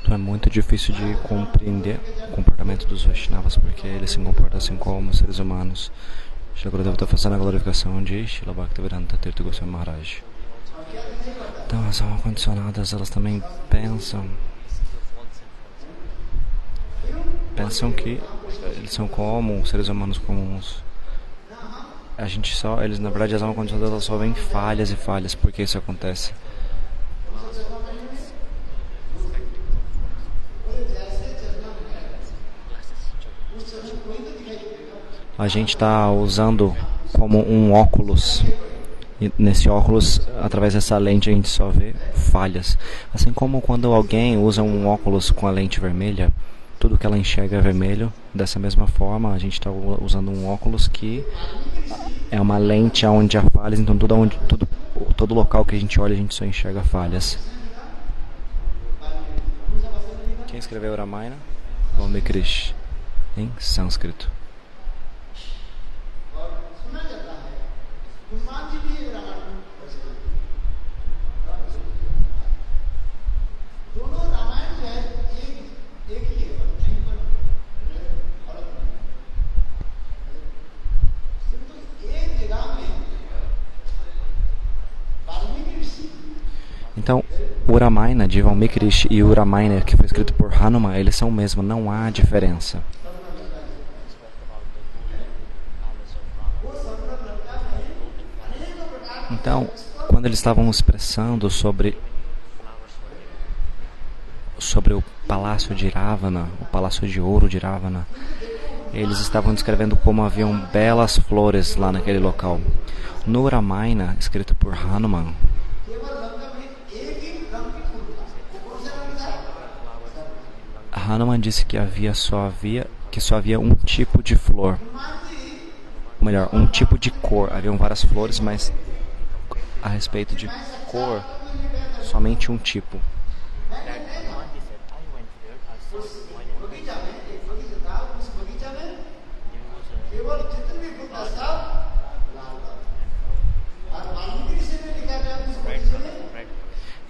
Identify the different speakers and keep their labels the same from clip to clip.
Speaker 1: Então é muito difícil de compreender o comportamento dos Vaishnavas, porque eles se comportam assim como seres humanos. Shri Gurudeva está fazendo a glorificação de Srila Bhaktivedanta Tirtha Goswami Maharaj. Então as almas condicionadas, elas também pensam que eles são como seres humanos comuns. Eles, na verdade, as almas condicionadas, elas só veem falhas e falhas. Por que isso acontece? A gente está usando como um óculos, e nesse óculos, através dessa lente, a gente só vê falhas. Assim como quando alguém usa um óculos com a lente vermelha, tudo que ela enxerga é vermelho. Dessa mesma forma, a gente está usando um óculos que é uma lente onde há falhas, então todo local que a gente olha, a gente só enxerga falhas. Quem escreveu Ramayana? Valmiki Krish, em sânscrito. Então, o Ramayana de Valmiki Rishi e o Ramayana que foi escrito por Hanuman, eles são o mesmo, não há diferença. Então, quando eles estavam expressando sobre o palácio de Ravana, o palácio de ouro de Ravana, eles estavam descrevendo como haviam belas flores lá naquele local. No Ramayana, escrito por Hanuman, Hanuman disse que só havia um tipo de flor, ou melhor, um tipo de cor. Haviam várias flores, mas a respeito de cor, somente um tipo.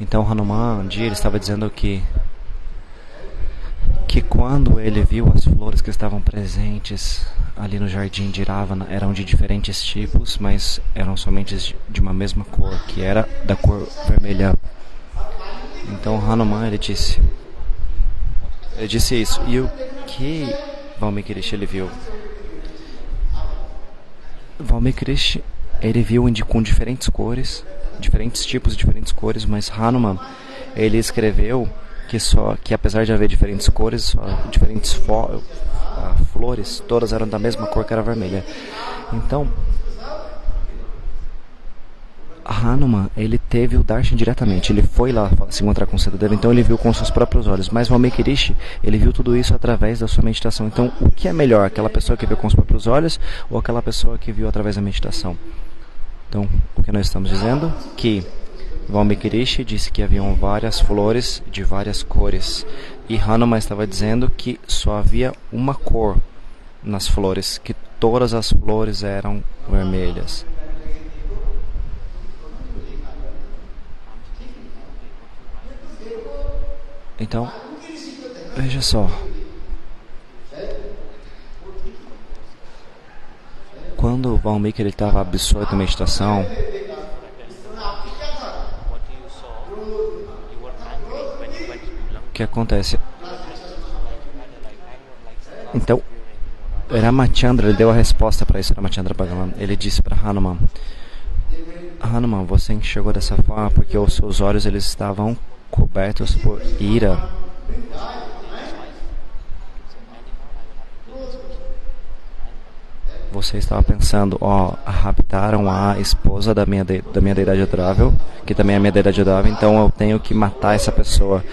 Speaker 1: Então Hanuman, ele estava dizendo que quando ele viu as flores que estavam presentes ali no jardim de Ravana, eram de diferentes tipos, mas eram somente de uma mesma cor, que era da cor vermelha. Então Hanuman, ele disse isso. E o que Valmiki Rishi ele viu? Valmiki Rishi, ele viu com diferentes cores, diferentes tipos, diferentes cores, mas Hanuman, ele escreveu que apesar de haver diferentes cores, diferentes flores, todas eram da mesma cor, que era vermelha. Então, Hanuman, ele teve o darshan diretamente, ele foi lá se encontrar com o Sitadevi, então ele viu com seus próprios olhos. Mas Valmiki Rishi, ele viu tudo isso através da sua meditação. Então, o que é melhor, aquela pessoa que viu com os próprios olhos ou aquela pessoa que viu através da meditação? Então, o que nós estamos dizendo? Que Valmiki Rishi disse que haviam várias flores de várias cores. E Hanuman estava dizendo que só havia uma cor nas flores, que todas as flores eram vermelhas. Então, veja só. Quando Valmiki estava absorto em meditação, o que acontece? Então, Ramachandra, ele deu a resposta para isso, Ramachandra Bhagavan. Ele disse para Hanuman: Hanuman, você enxergou dessa forma porque os seus olhos eles estavam cobertos por ira. Você estava pensando, raptaram a esposa da minha deidade adorável, que também é a minha deidade adorável, então eu tenho que matar essa pessoa.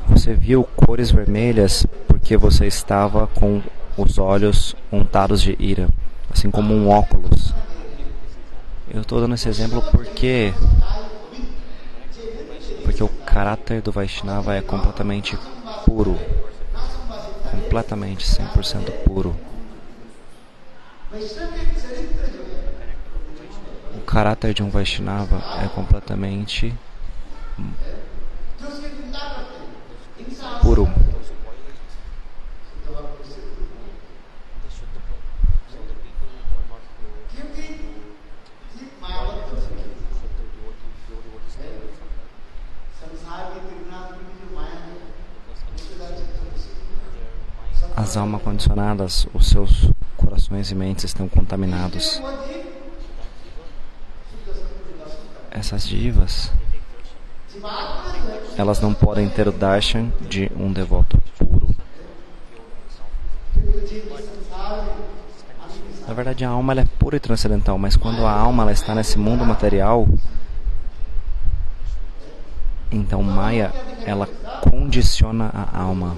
Speaker 1: Você viu cores vermelhas porque você estava com os olhos untados de ira, assim como um óculos. Eu estou dando esse exemplo porque caráter do Vaishnava é completamente puro, completamente 100% puro. O caráter de um Vaishnava é completamente puro. As almas condicionadas, os seus corações e mentes estão contaminados. Essas divas, elas não podem ter o darshan de um devoto puro. Na verdade, a alma ela é pura e transcendental, mas quando a alma ela está nesse mundo material, então Maya ela condiciona a alma.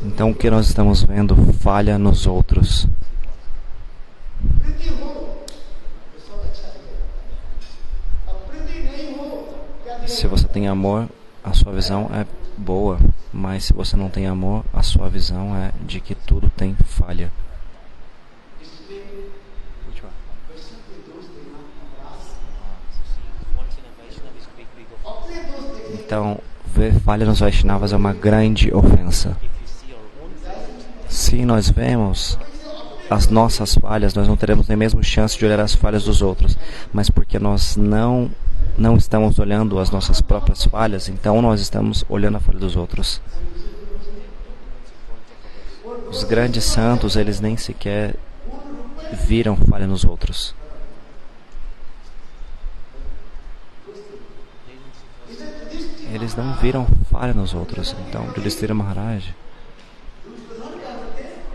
Speaker 1: Então o que nós estamos vendo falha nos outros. Se você tem amor, a sua visão é boa, mas se você não tem amor, a sua visão é de que tudo tem falha. Então, ver falha nos Vaishnavas é uma grande ofensa. Se nós vemos as nossas falhas, nós não teremos nem mesmo chance de olhar as falhas dos outros. Mas porque nós não estamos olhando as nossas próprias falhas, então nós estamos olhando a falha dos outros. Os grandes santos, eles nem sequer viram falha nos outros. Eles não viram falha nos outros. Então, Yudhishthira Maharaj,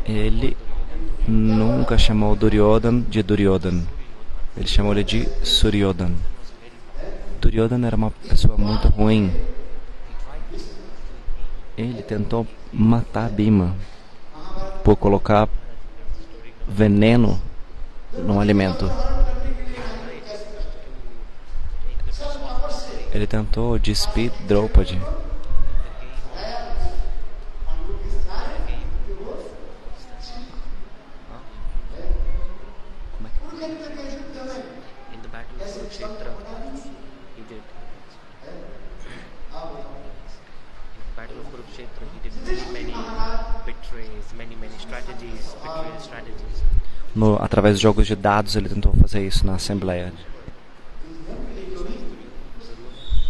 Speaker 1: ele nunca chamou Duryodhana de Duryodhana. Ele chamou ele de Suryodhana. Duryodhana era uma pessoa muito ruim. Ele tentou matar Bhima por colocar veneno no alimento. Ele tentou despir Draupadi. Através dos jogos de dados, ele tentou fazer isso na Assembleia.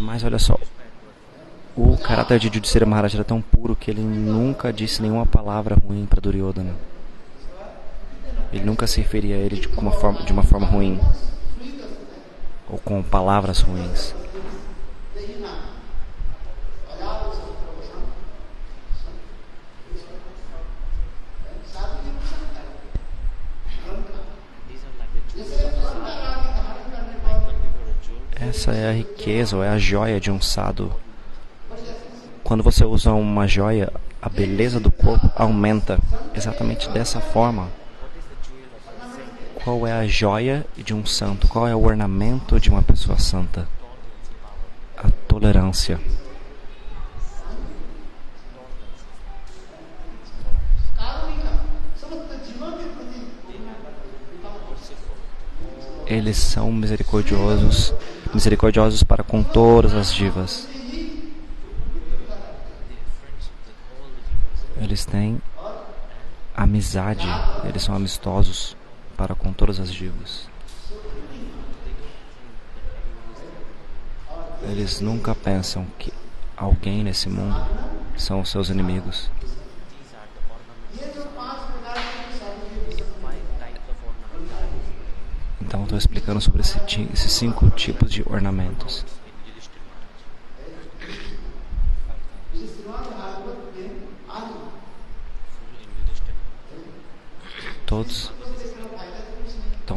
Speaker 1: Mas olha só, o caráter de Yudhishthira Maharaj era tão puro que ele nunca disse nenhuma palavra ruim para Duryodhana. Ele nunca se referia a ele de uma forma ruim, ou com palavras ruins. Essa é a riqueza, ou é a joia de um sadhu. Quando você usa uma joia, a beleza do corpo aumenta. Exatamente dessa forma. Qual é a joia de um santo? Qual é o ornamento de uma pessoa santa? A tolerância. Eles são misericordiosos para com todas as divas. Eles têm amizade, eles são amistosos para com todas as divas. Eles nunca pensam que alguém nesse mundo são os seus inimigos. Então estou explicando sobre esses 5 tipos de ornamentos.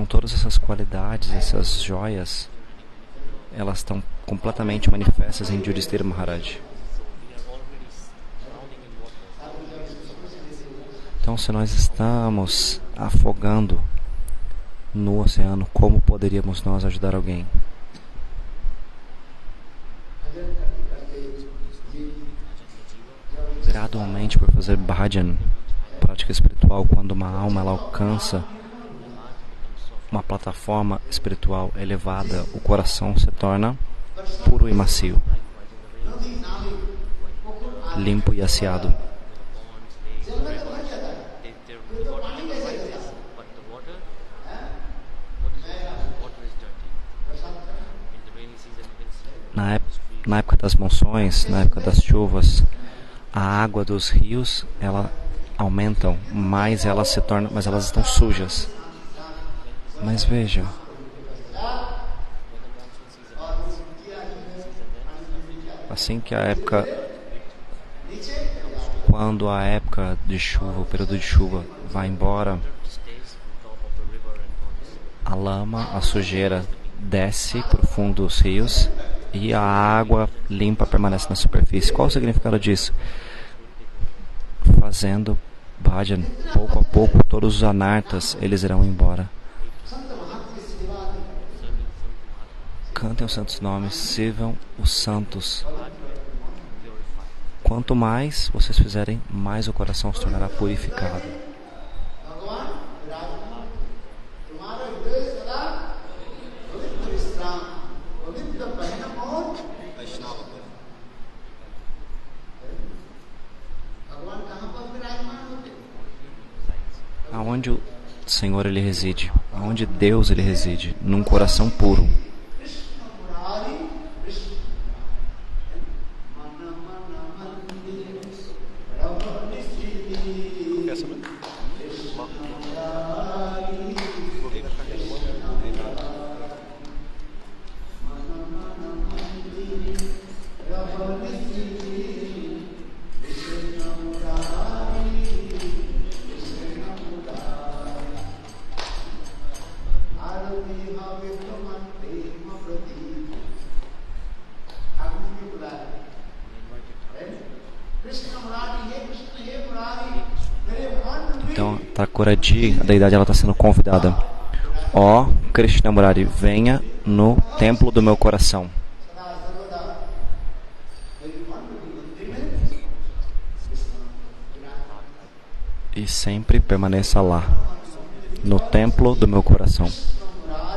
Speaker 1: Todas essas qualidades, essas joias, elas estão completamente manifestas em Yudhishthira Maharaj. Então, se nós estamos afogando no oceano, como poderíamos nós ajudar alguém? Gradualmente, por fazer bhajan, prática espiritual, quando uma alma ela alcança uma plataforma espiritual elevada, o coração se torna puro e macio, limpo e aciado. Na época das monções, na época das chuvas, a água dos rios, ela aumentam, mas elas estão sujas. Mas veja, assim que quando a época de chuva, o período de chuva vai embora, a lama, a sujeira desce para o fundo dos rios e a água limpa permanece na superfície. Qual o significado disso? Fazendo bhajan, pouco a pouco, todos os anartas, eles irão embora. Cantem os santos nomes, sirvam os santos. Quanto mais vocês fizerem, mais o coração se tornará purificado. Aonde o Senhor ele reside? Aonde Deus ele reside? Num coração puro. Então, Thakurji, a deidade, ela está sendo convidada. Ó Krishna Murari, venha no templo do meu coração. E sempre permaneça lá, no templo do meu coração.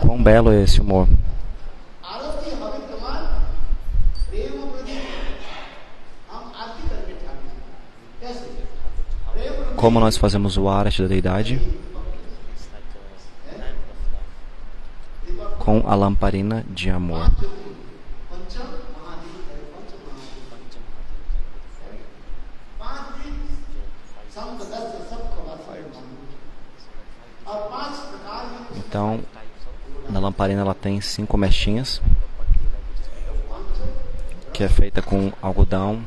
Speaker 1: Quão belo é esse humor! Como nós fazemos o arati da deidade? Com a lamparina de amor. Então, na lamparina ela tem 5 mechinhas, que é feita com algodão.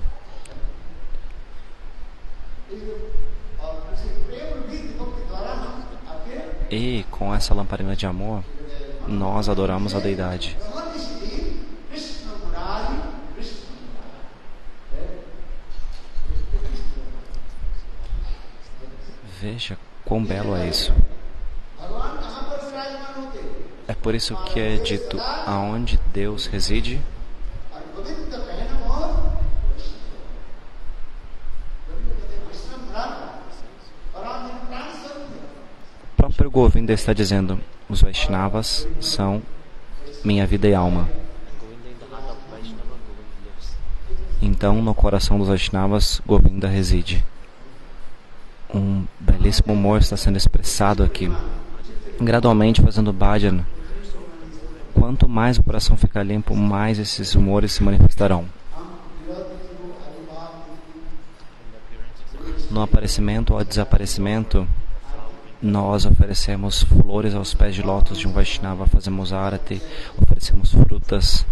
Speaker 1: E com essa lamparina de amor, nós adoramos a deidade. Veja quão belo é isso. É por isso que é dito, aonde Deus reside, o próprio Govinda está dizendo, os Vaishnavas são minha vida e alma. Então, no coração dos Vaishnavas, Govinda reside. Um belíssimo humor está sendo expressado aqui. Gradualmente, fazendo bhajan, quanto mais o coração ficar limpo, mais esses humores se manifestarão. No aparecimento ou desaparecimento, nós oferecemos flores aos pés de lótus de um Vaishnava, fazemos arati, oferecemos frutas,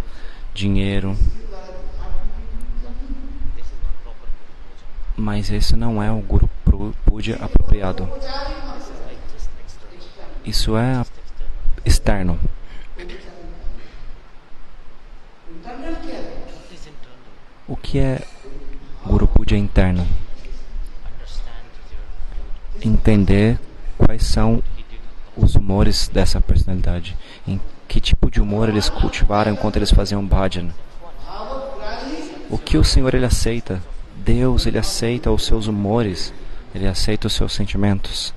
Speaker 1: dinheiro. Mas esse não é o Guru Puja apropriado. Isso é externo. O que é Guru Puja interno? Entender quais são os humores dessa personalidade, em que tipo de humor eles cultivaram enquanto eles faziam bhajan. O que o Senhor ele aceita Deus, ele aceita os seus humores, ele aceita os seus sentimentos.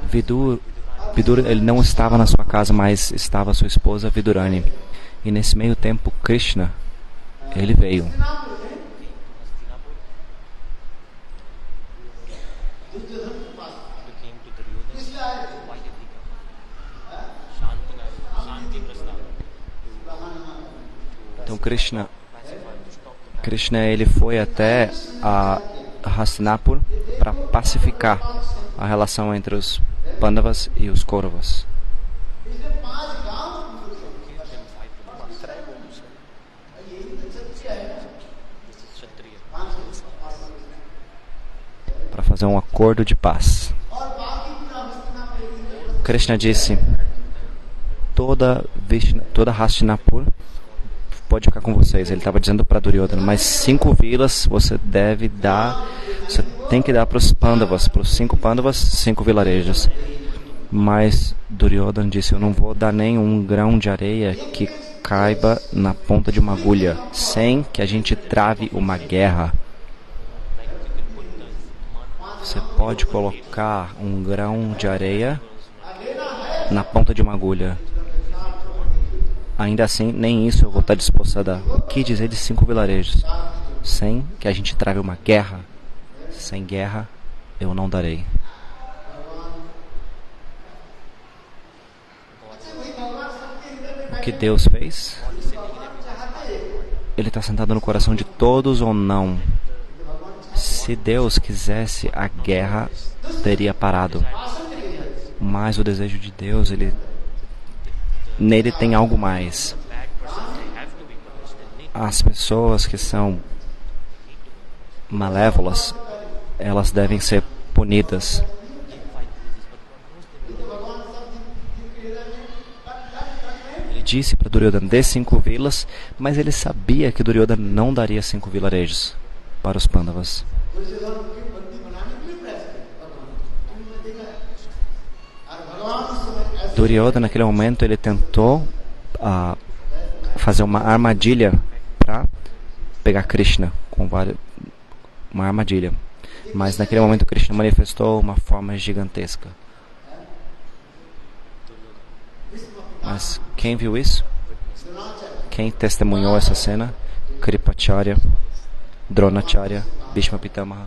Speaker 1: Vidur, ele não estava na sua casa, mas estava sua esposa Vidurani. E nesse meio tempo, Krishna, ele veio. Então Krishna ele foi até a Hastinapur para pacificar a relação entre os Pandavas e os Kauravas. Para fazer um acordo de paz. Krishna disse: toda Hastinapur pode ficar com vocês. Ele estava dizendo para Duryodhana, mas 5 vilas você tem que dar para os Pandavas, para os 5 Pandavas, 5 vilarejos. Mas Duryodhana disse: eu não vou dar nem um grão de areia que caiba na ponta de uma agulha, sem que a gente trave uma guerra. Você pode colocar um grão de areia na ponta de uma agulha. Ainda assim, nem isso eu vou estar disposto a dar. O que dizer de 5 vilarejos? Sem que a gente trave uma guerra. Sem guerra, eu não darei. O que Deus fez? Ele está sentado no coração de todos ou não? Se Deus quisesse, a guerra teria parado. Mas o desejo de Deus, nele tem algo mais. As pessoas que são malévolas, elas devem ser punidas. Ele disse para Duryodhana: dê 5 vilas, mas ele sabia que Duryodhana não daria 5 vilarejos para os Pandavas. Duryodhana, naquele momento, ele tentou fazer uma armadilha para pegar Krishna, uma armadilha. Mas naquele momento Krishna manifestou uma forma gigantesca. Mas quem viu isso? Quem testemunhou essa cena? Kripacharya, Dronacharya, Bhishma Pitamaha.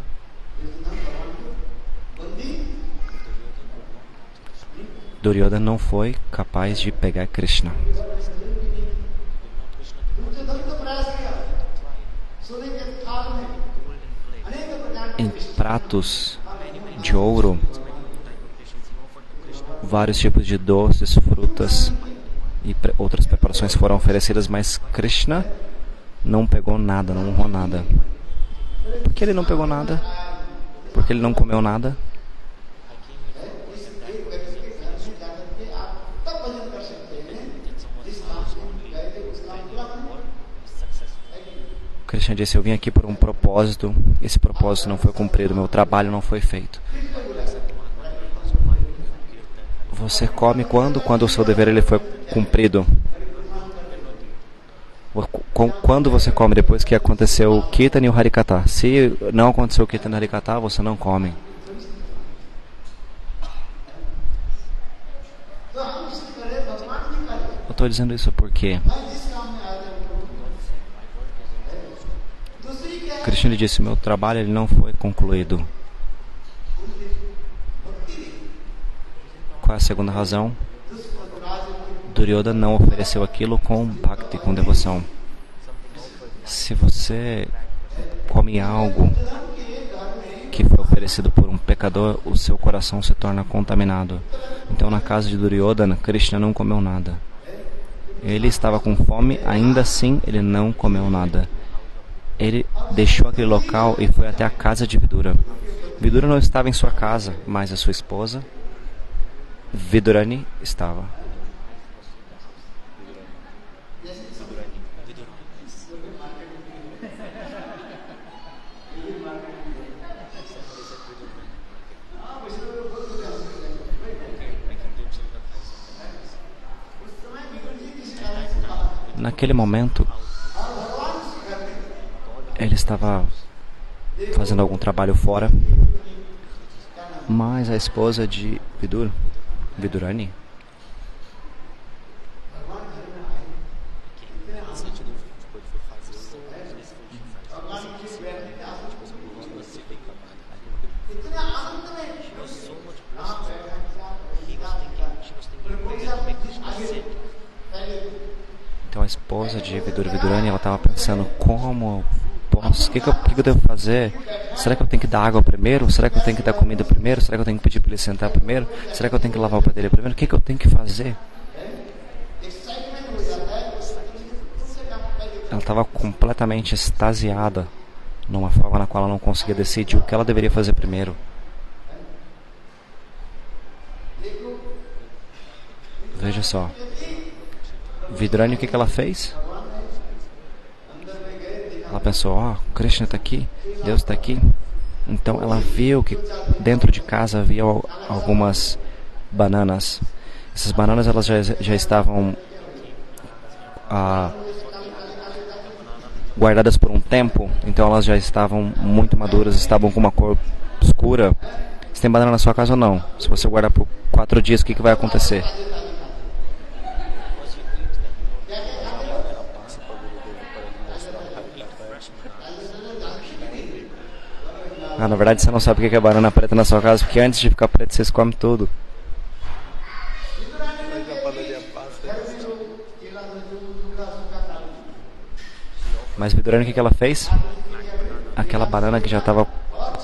Speaker 1: Duryodhana não foi capaz de pegar Krishna. Em pratos de ouro, vários tipos de doces, frutas e outras preparações foram oferecidas, mas Krishna não pegou nada, não honrou nada. Por que ele não pegou nada? Porque ele não comeu nada? Krishna disse: eu vim aqui por um propósito, esse propósito não foi cumprido, meu trabalho não foi feito. Você come quando? Quando o seu dever ele foi cumprido. Quando você come? Depois que aconteceu o Kirtan e o Harikatha. Se não aconteceu o Kirtan e o Harikatha, você não come. Eu estou dizendo isso porque Krishna disse: meu trabalho ele não foi concluído. Qual é a segunda razão? Duryodhana não ofereceu aquilo com bhakti, com devoção. Se você come algo que foi oferecido por um pecador, o seu coração se torna contaminado. Então, na casa de Duryodhana, Krishna não comeu nada. Ele estava com fome, ainda assim ele não comeu nada. Ele deixou aquele local e foi até a casa de Vidura. Vidura não estava em sua casa, mas a sua esposa, Vidurani, estava. Naquele momento, ele estava fazendo algum trabalho fora, mas a esposa de Vidurani, então a esposa de Vidurani, ela estava pensando, como posso, o que eu devo fazer? Será que eu tenho que dar água primeiro? Será que eu tenho que dar comida primeiro? Será que eu tenho que pedir para ele sentar primeiro? Será que eu tenho que lavar o pé dele primeiro? O que eu tenho que fazer? Ela estava completamente extasiada, numa forma na qual ela não conseguia decidir o que ela deveria fazer primeiro. Veja só. Vidurani, o que ela fez? Ela pensou, Krishna está aqui, Deus está aqui. Então ela viu que dentro de casa havia algumas bananas. Essas bananas elas já estavam guardadas por um tempo, então elas já estavam muito maduras, estavam com uma cor escura. Você tem banana na sua casa ou não? Se você guardar por 4 dias, o que vai acontecer? Na verdade você não sabe o que é banana preta na sua casa, porque antes de ficar preta vocês comem tudo. Mas Vidurani, o que ela fez? Aquela banana que já estava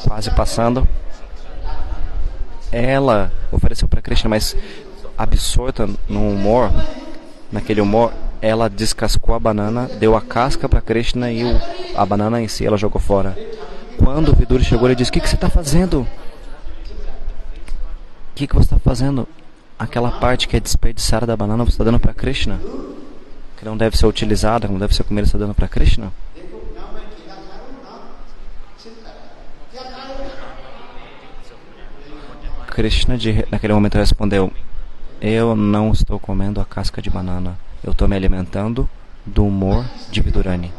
Speaker 1: quase passando, ela ofereceu para Krishna, mas absorta no humor, naquele humor, ela descascou a banana, deu a casca para Krishna e a banana em si ela jogou fora. Quando o Vidura chegou, ele disse, o que você está fazendo? O que você está fazendo? Aquela parte que é desperdiçada da banana você está dando para Krishna? Que não deve ser utilizada, não deve ser comida, você está dando para Krishna? Krishna, naquele momento, respondeu, eu não estou comendo a casca de banana. Eu estou me alimentando do humor de Vidurani.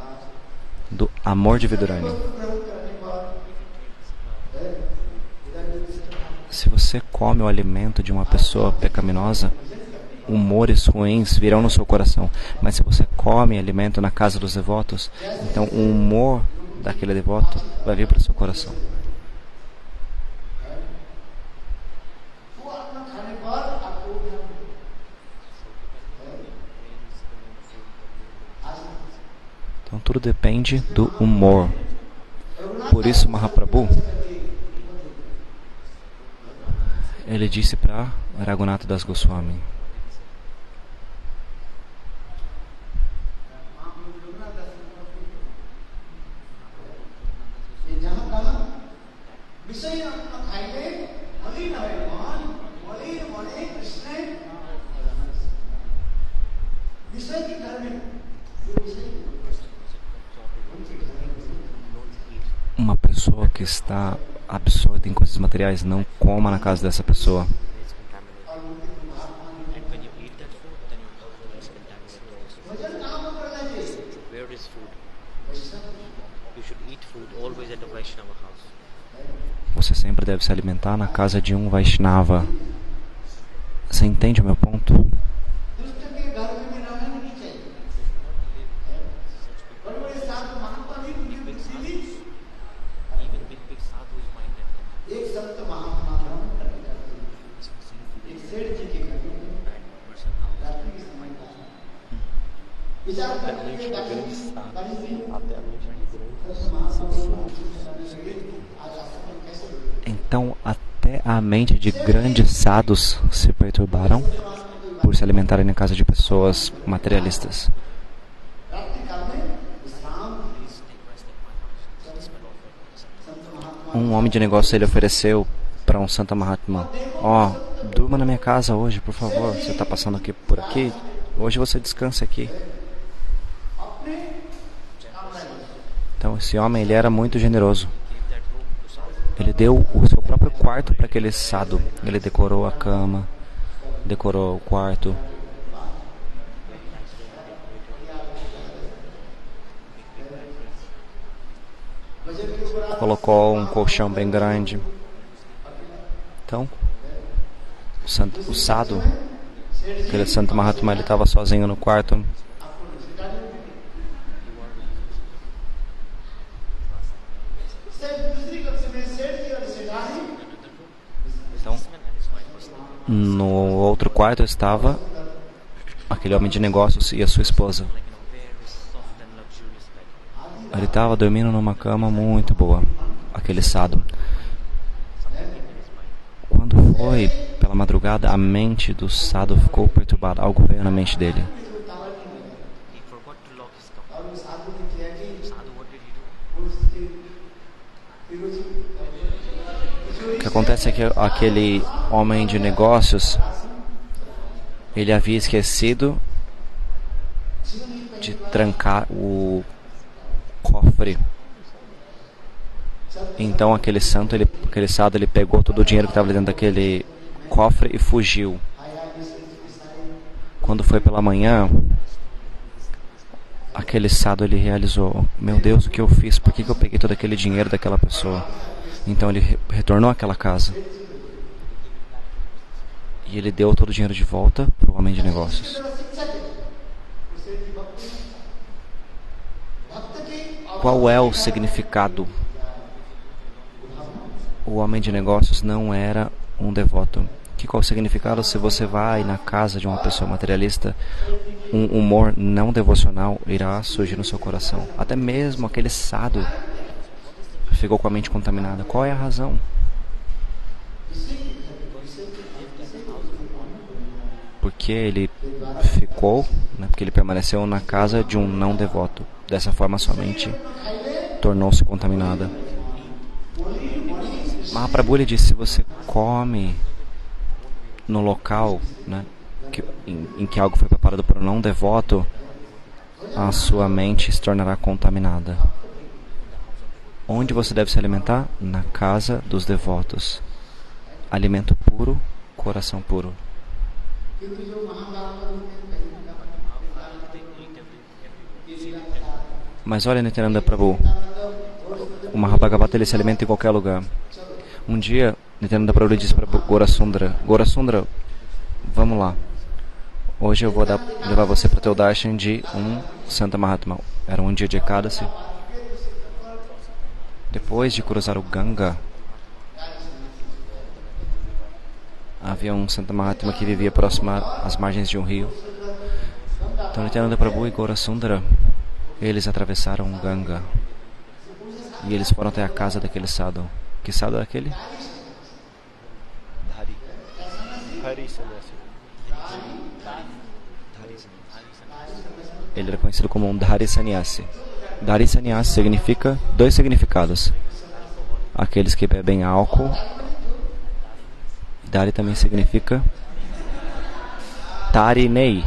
Speaker 1: Do amor de Vidurani. Se você come o alimento de uma pessoa pecaminosa, humores ruins virão no seu coração. Mas se você come alimento na casa dos devotos, então o humor daquele devoto vai vir para o seu coração. Então tudo depende do humor. Por isso Mahaprabhu, ele disse para Raghunatha Das Goswami, uma pessoa que está absorta em coisas materiais, não coma na casa dessa pessoa. Você sempre deve se alimentar na casa de um Vaishnava. Você entende o meu ponto? Então, até a mente de grandes sadhus se perturbaram por se alimentarem na casa de pessoas materialistas. Um homem de negócio, ele ofereceu para um Santa Mahatma, durma na minha casa hoje, por favor, você está passando por aqui, hoje você descansa aqui. Então esse homem, ele era muito generoso. Ele deu o seu próprio quarto para aquele sadhu. Ele decorou a cama, decorou o quarto. colocou um colchão bem grande. Então, o Sadhu, aquele Santo Mahatma, ele estava sozinho no quarto. Então, no outro quarto estava aquele homem de negócios e a sua esposa. Ele estava dormindo numa cama muito boa, aquele Sadhu. Quando foi pela madrugada, a mente do Sadhu ficou perturbada. Algo veio na mente dele. O que acontece é que aquele homem de negócios, ele havia esquecido de trancar o cofre. Então aquele Sadhu, ele pegou todo o dinheiro que estava dentro daquele cofre e fugiu. Quando foi pela manhã, aquele Sadhu, ele realizou: meu Deus, o que eu fiz? Por que eu peguei todo aquele dinheiro daquela pessoa? Então ele retornou àquela casa e ele deu todo o dinheiro de volta para o homem de negócios. Qual é o significado? O homem de negócios não era um devoto. Qual é o significado se você vai na casa de uma pessoa materialista? Um humor não devocional irá surgir no seu coração. Até mesmo aquele Sadhu ficou com a mente contaminada. Qual é a razão? Porque ele ficou, porque ele permaneceu na casa de um não devoto. Dessa forma, sua mente tornou-se contaminada. Mahaprabhu, ele disse: se você come no local, em que algo foi preparado para um não devoto, a sua mente se tornará contaminada. Onde você deve se alimentar? Na casa dos devotos. Alimento puro, coração puro. Mas olha, Nityananda Prabhu, o Mahabhagavata, ele se alimenta em qualquer lugar. Um dia, Nityananda Prabhu disse para Gaurasundara: Gaurasundara, vamos lá. Hoje eu vou levar você para o teu darshan de um Santa Mahatma. Era um dia de Ekadasi. Depois de cruzar o Ganga, havia um Santa Mahatma que vivia próximo às margens de um rio. Então Nityananda Prabhu e Gaurasundara, eles atravessaram o Ganga e eles foram até a casa daquele Sadhu. Que Sadhu é aquele? Ele era conhecido como um Dhari Sannyasi. Dhari Sannyasi significa dois significados: aqueles que bebem álcool. Dhari também significa Tarinei.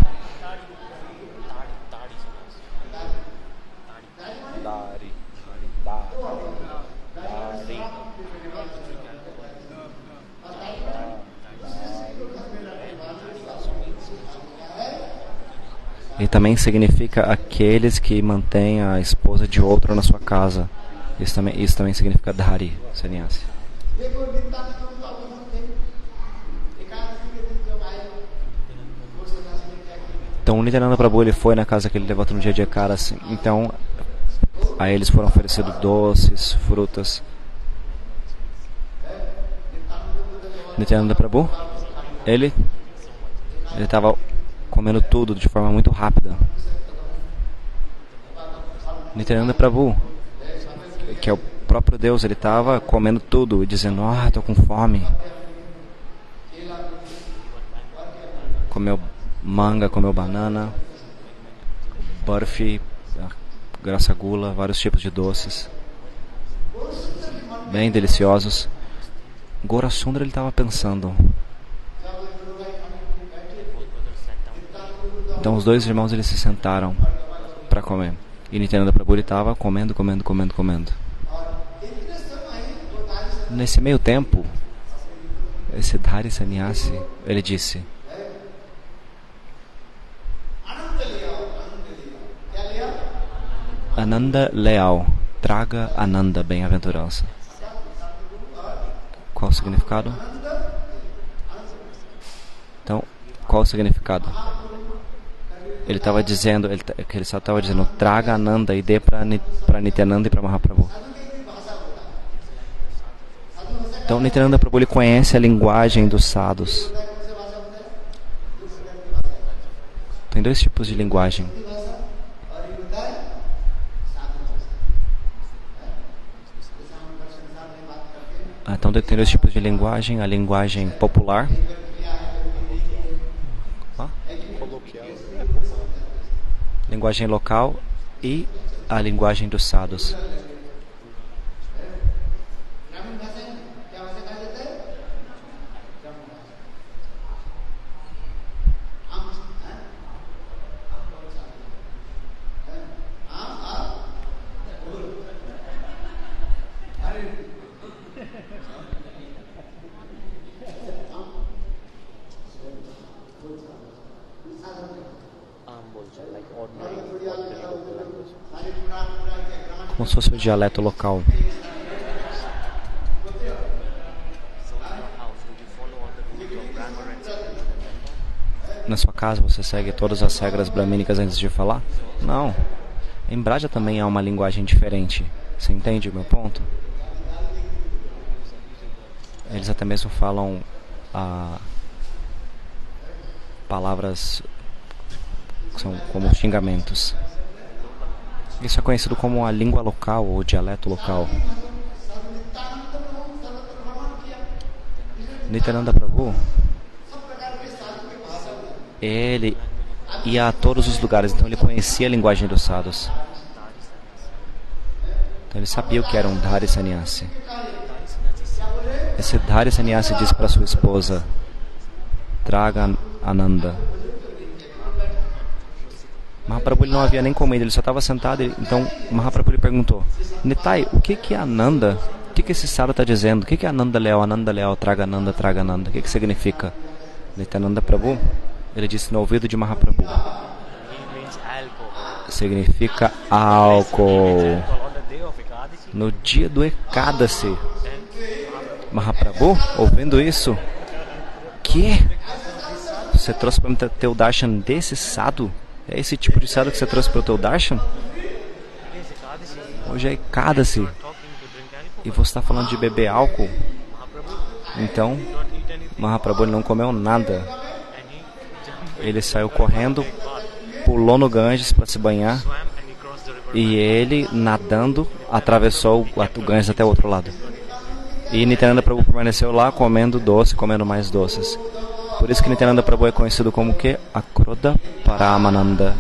Speaker 1: E também significa aqueles que mantêm a esposa de outro na sua casa. Isso também significa Dhari Sannyasi. Então o Nityananda Prabhu, ele foi na casa que ele levantou no dia de Ekadasi. Então a eles foram oferecidos doces, frutas. Nityananda Prabhu, ele estava comendo tudo de forma muito rápida. Nityananda Prabhu, que é o próprio Deus, ele estava comendo tudo e dizendo: estou com fome. Comeu manga, comeu banana, burfi, grassagula, vários tipos de doces, bem deliciosos. Gaurasundara, ele estava pensando. Então os dois irmãos, eles se sentaram para comer. E Nityananda Prabhu, ele estava comendo. Nesse meio tempo, esse Dhari Sannyasi, ele disse: Ananda Leal. traga Ananda, bem-aventurança. Qual o significado? Então, qual o significado? Ele estava dizendo, ele só estava dizendo, traga Ananda e dê para Nityananda e para Mahaprabhu. Então, Nityananda Prabhu, ele conhece a linguagem dos sadhus. Tem dois tipos de linguagem. Então, tem dois tipos de linguagem. A linguagem popular. Linguagem local e a linguagem dos sadhus. Como se fosse o dialeto local. Na sua casa você segue todas as regras bramínicas antes de falar? Não. Em Braja também há uma linguagem diferente. Você entende o meu ponto? Eles até mesmo falam palavras que são como xingamentos. Isso é conhecido como a língua local ou dialeto local. Nityananda Prabhu, ele ia a todos os lugares, então ele conhecia a linguagem dos sadhus. Então ele sabia o que era um Dhari Sannyasi. Esse Dhari Sannyasi disse para sua esposa, traga Ananda. Mahaprabhu ele não havia nem comido, ele só estava sentado. Então Mahaprabhu lhe perguntou, Nitai, o que é Ananda? O que esse sadhu está dizendo? O que é Ananda Leal, traga Ananda, traga Ananda? O que significa? Nityananda Prabhu, ele disse no ouvido de Mahaprabhu, significa álcool. No dia do Ekadasi, Mahaprabhu, ouvindo isso, que? Você trouxe para mim ter o darshan desse sadhu? É esse tipo de sadhu que você trouxe para o teu darshan? Hoje é Ekadasi e você está falando de beber álcool? Então, Mahaprabhu ele não comeu nada. Ele saiu correndo, pulou no Ganges para se banhar e ele, nadando, atravessou o Ganges até o outro lado. E Nityananda Prabhu permaneceu lá comendo doce, comendo mais doces. Por isso que Nityananda Prabhu é conhecido como o quê? Akrodha Paramananda.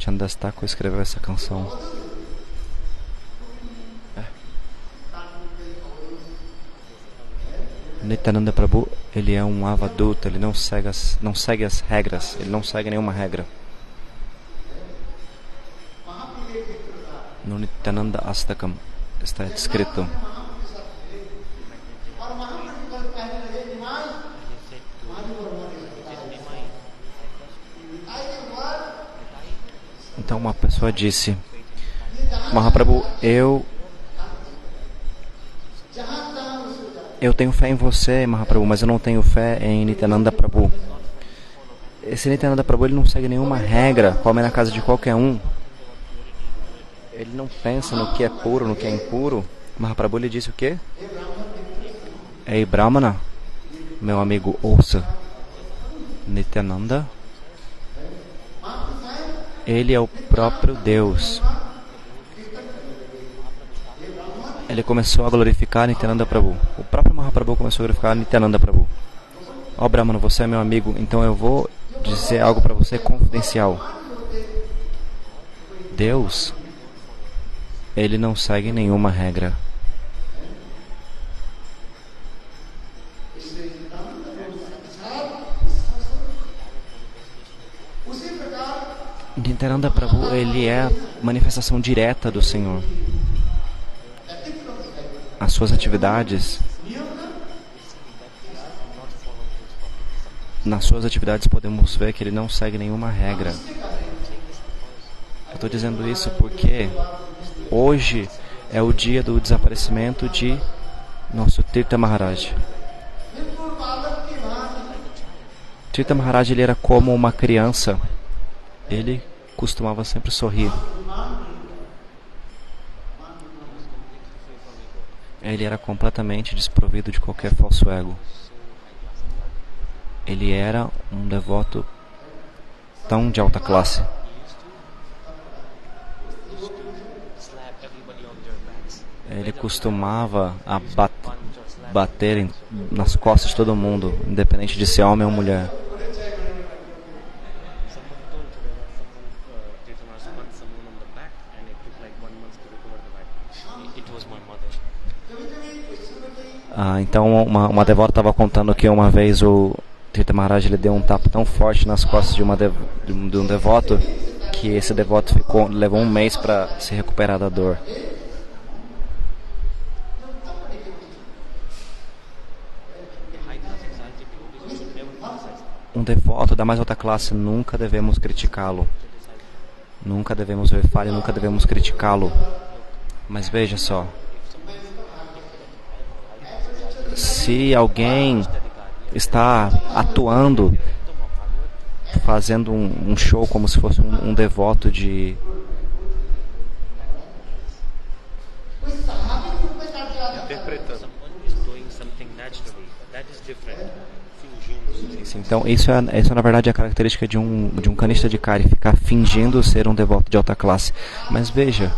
Speaker 1: Chandas Thakur escreveu essa canção. Nityananda Prabhu, ele é um avaduta, ele não segue as regras, ele não segue nenhuma regra. No Nityananda Astakam está escrito: então uma pessoa disse, Mahaprabhu, eu Eu tenho fé em você, Mahaprabhu, mas eu não tenho fé em Nityananda Prabhu. Esse Nityananda Prabhu, ele não segue nenhuma regra, come na casa de qualquer um. Ele não pensa no que é puro, no que é impuro. Mahaprabhu lhe disse o quê? Ei, Brahmana, meu amigo, ouça. Nityananda, ele é o próprio Deus. Ele começou a glorificar Nityananda Prabhu. O próprio Mahaprabhu começou a glorificar Nityananda Prabhu. Ó, Brahmana, você é meu amigo, então eu vou dizer algo para você confidencial. Deus, ele não segue nenhuma regra. Nityananda Prabhu, ele é a manifestação direta do Senhor. As suas atividades, nas suas atividades podemos ver que ele não segue nenhuma regra. Eu estou dizendo isso porque hoje é o dia do desaparecimento de nosso Tirtha Maharaj. Tirtha Maharaj, ele era como uma criança. Ele costumava sempre sorrir. Ele era completamente desprovido de qualquer falso ego. Ele era um devoto tão de alta classe. Ele costumava bater nas costas de todo mundo, independente de ser homem ou mulher. Então uma devota estava contando que uma vez o Tirtha Maharaj ele deu um tapa tão forte nas costas de um devoto que esse devoto levou um mês para se recuperar da dor. Um devoto da mais alta classe, nunca devemos criticá-lo. Nunca devemos ver falha, nunca devemos criticá-lo. Mas veja só. Se alguém está atuando, fazendo um show como se fosse um devoto de... interpretando. Então, isso na verdade é a característica de um kanishta adhikari, ficar fingindo ser um devoto de alta classe. Mas veja,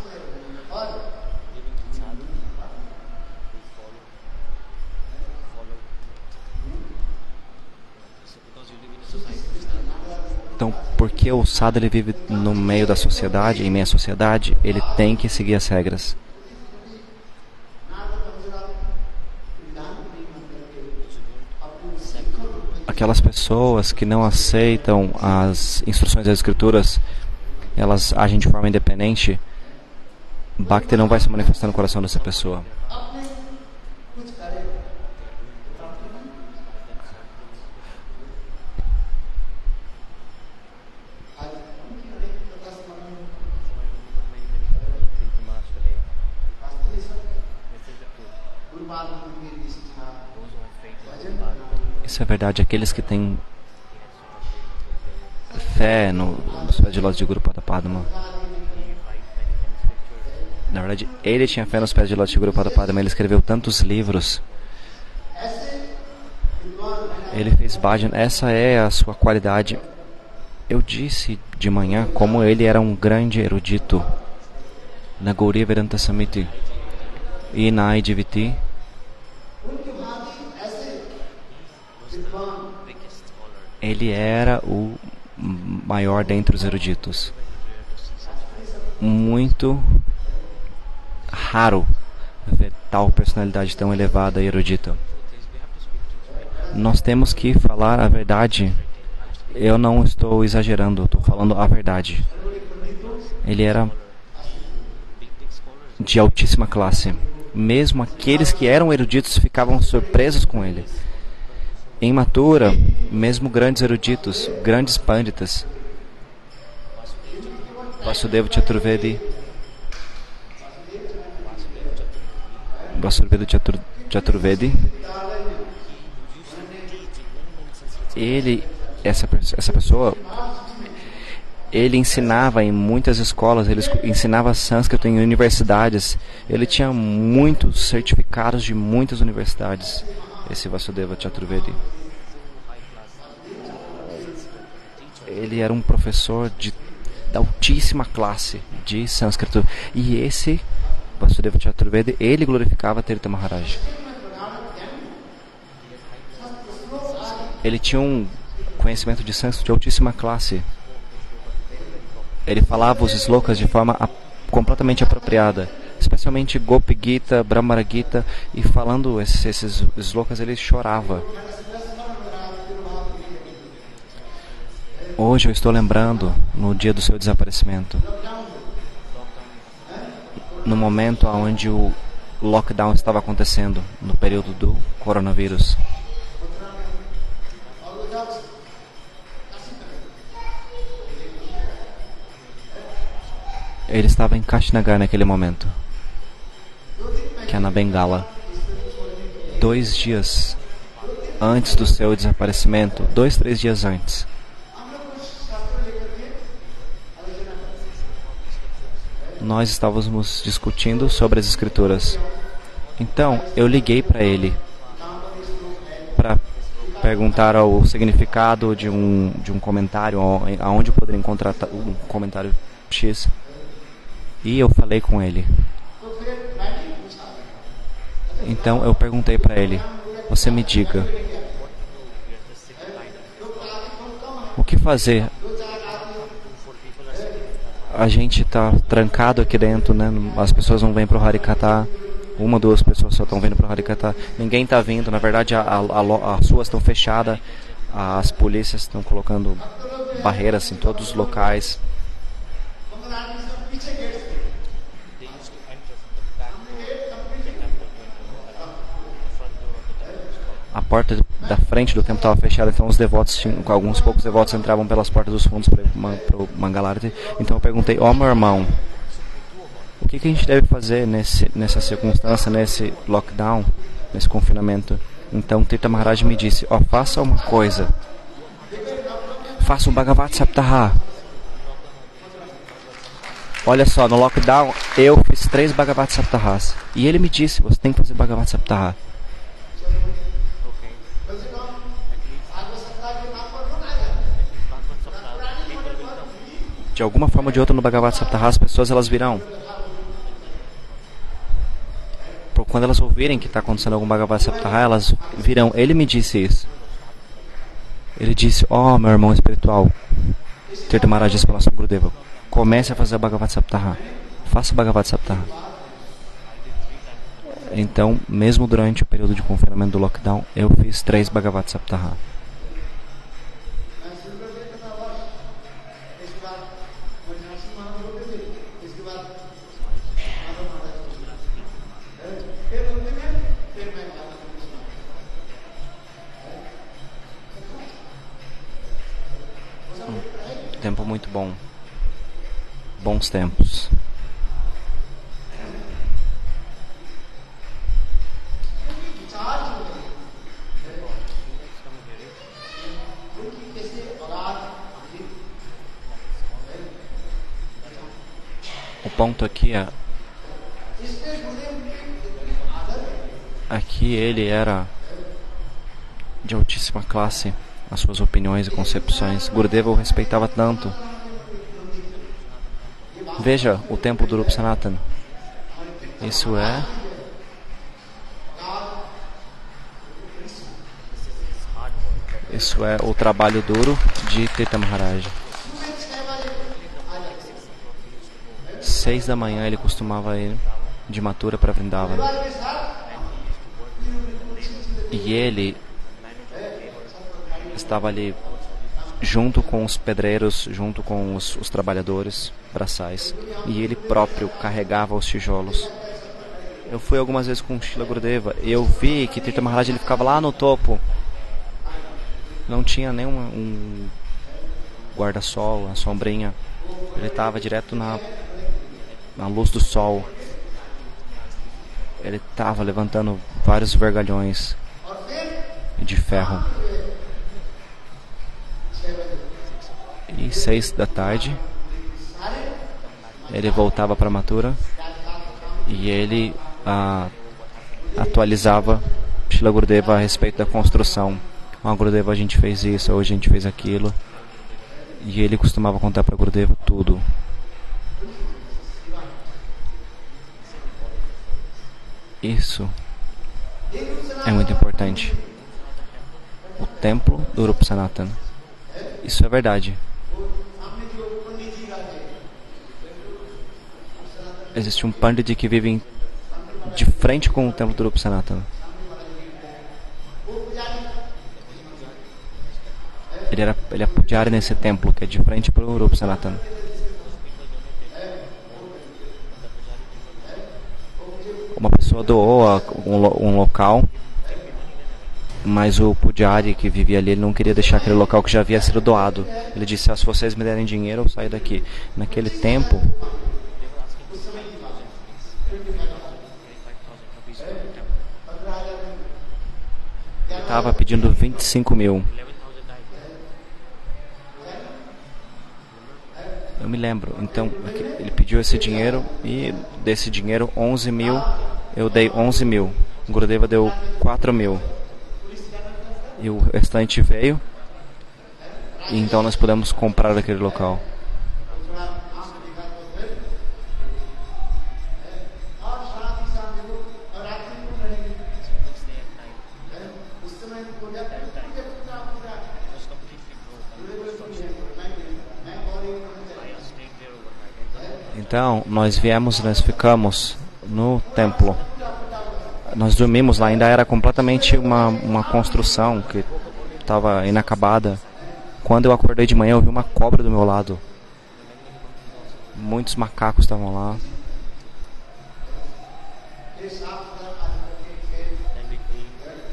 Speaker 1: então, porque o sadhu ele vive no meio da sociedade, em meio à sociedade, ele tem que seguir as regras. Aquelas pessoas que não aceitam as instruções das escrituras, elas agem de forma independente, Bhakti não vai se manifestar no coração dessa pessoa. Isso é verdade. Aqueles que têm fé nos pés de lótus de Guru Pada Padma. Na verdade, ele tinha fé nos pés de lótus de Guru Pada Padma. Ele escreveu tantos livros. Ele fez bhajan. Essa é a sua qualidade. Eu disse de manhã como ele era um grande erudito na Gauriya Vedanta Samiti e na IDVT. Ele era o maior dentre os eruditos. Muito raro ver tal personalidade tão elevada e erudita. Nós temos que falar a verdade. Eu não estou exagerando, estou falando a verdade. Ele era de altíssima classe. Mesmo aqueles que eram eruditos ficavam surpresos com ele. Em Mathura, mesmo grandes eruditos, grandes panditas, Vasudeva Chaturvedi, Chaturvedi, essa pessoa, ele ensinava em muitas escolas, ele ensinava sânscrito em universidades, ele tinha muitos certificados de muitas universidades, esse Vasudeva Chaturvedi. Ele era um professor da altíssima classe de sânscrito, e esse Vasudeva Chaturvedi, ele glorificava Tirtha Maharaj. Ele tinha um conhecimento de sânscrito de altíssima classe. Ele falava os slokas de forma completamente apropriada, especialmente Gopi Gita, Brahmara Gita, e falando esses slokas ele chorava. Hoje eu estou lembrando, no dia do seu desaparecimento, no momento onde o lockdown estava acontecendo, no período do coronavírus. Ele estava em Kashinagar naquele momento, que é na Bengala. 2 dias antes do seu desaparecimento, 2, 3 dias antes. Nós estávamos discutindo sobre as escrituras. Então, eu liguei para ele para perguntar o significado de um comentário, aonde eu poderia encontrar um comentário X. E eu falei com ele. Então eu perguntei para ele: você me diga, o que fazer? A gente está trancado aqui dentro, né? As pessoas não vêm para o Harikatha. 1, 2 pessoas só estão vindo para o Harikatha. Ninguém está vindo. Na verdade, as ruas estão fechadas. As polícias estão colocando barreiras em todos os locais. A porta da frente do templo estava fechada, então os devotos, alguns poucos devotos entravam pelas portas dos fundos para o Mangalarti. Então eu perguntei: meu irmão, o que a gente deve fazer nessa circunstância, nesse lockdown, nesse confinamento? Então Tirtha Maharaj me disse: faça uma coisa, faça um Bhagavat Saptaha. Olha só, no lockdown eu fiz 3 Bhagavat Saptahas, e ele me disse: você tem que fazer Bhagavat Saptaha. De alguma forma ou de outra no Bhagavat Saptaha as pessoas elas virão. Quando elas ouvirem que está acontecendo algum Bhagavat Saptaha, elas virão. Ele me disse isso. Ele disse: meu irmão espiritual, Tirtha Maharaj disse para o nosso Gurudeva, comece a fazer o Bhagavat Saptaha. Faça o Bhagavat Saptaha. Então, mesmo durante o período de confinamento do lockdown, eu fiz 3 Bhagavat Saptaha. Tempo muito bom. Bons tempos. O ponto aqui é... Aqui ele era de altíssima classe. As suas opiniões e concepções. Gurudeva o respeitava tanto. Veja o templo do Rupa Sanatana. Isso é o trabalho duro de Tirtha Maharaj. 6 da manhã ele costumava ir de Mathura para Vrindavan. E ele estava ali junto com os pedreiros, junto com os trabalhadores braçais, e ele próprio carregava os tijolos. Eu fui algumas vezes com Srila Gurudeva e eu vi que Tirtha Maharaj ele ficava lá no topo, não tinha nenhum um guarda-sol, uma sombrinha, ele estava direto na luz do sol. ele estava levantando vários vergalhões de ferro. E 6 da tarde ele voltava para Mathura e ele atualizava Srila Gurudeva a respeito da construção. Gurudeva, a gente fez isso, hoje a gente fez aquilo. E ele costumava contar para Gurudeva tudo. Isso é muito importante. O templo do Rupa Sanatana. Isso é verdade. Existe um Pandit que vive de frente com o templo do Rupa Sanatana. Ele é pujari nesse templo que é de frente para o Rupa Sanatana. Uma pessoa doou um local, mas o pujari que vivia ali, ele não queria deixar aquele local que já havia sido doado. Ele disse: se vocês me derem dinheiro, eu saio daqui. Naquele tempo, ele estava pedindo 25 mil. Eu me lembro. Então, ele pediu esse dinheiro e desse dinheiro, 11 mil, eu dei 11 mil. O Gurudeva deu 4 mil. E o restante veio. E então nós pudemos comprar aquele local. Então, nós ficamos no templo. Nós dormimos lá, ainda era completamente uma construção que estava inacabada. Quando eu acordei de manhã, eu vi uma cobra do meu lado. Muitos macacos estavam lá.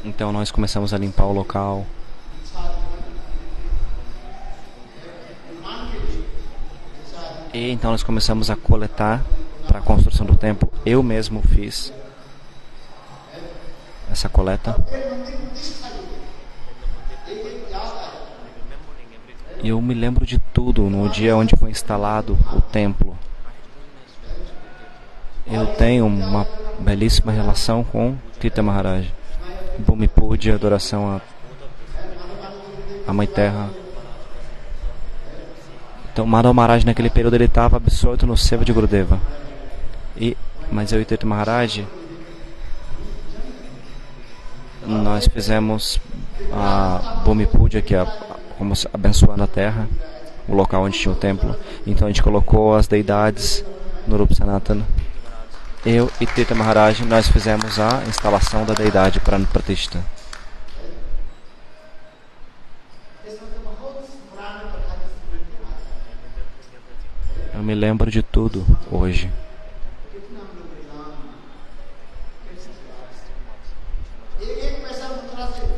Speaker 1: Então nós começamos a limpar o local. E então nós começamos a coletar para a construção do templo. Eu mesmo fiz essa coleta. E eu me lembro de tudo no dia onde foi instalado o templo. Eu tenho uma belíssima relação com Tirtha Maharaj. Bhumi Puja, adoração à Mãe Terra. Então, Madhav Maharaj, naquele período, ele estava absorto no seva de Gurudeva. Mas eu e Tirtha Maharaj, nós fizemos a Bhumi Puja, que é como abençoando a terra, o local onde tinha o templo. Então a gente colocou as deidades no Rupa Sanatana. Eu e Tirtha Maharaj, nós fizemos a instalação da deidade para Pratishta. Eu me lembro de tudo hoje.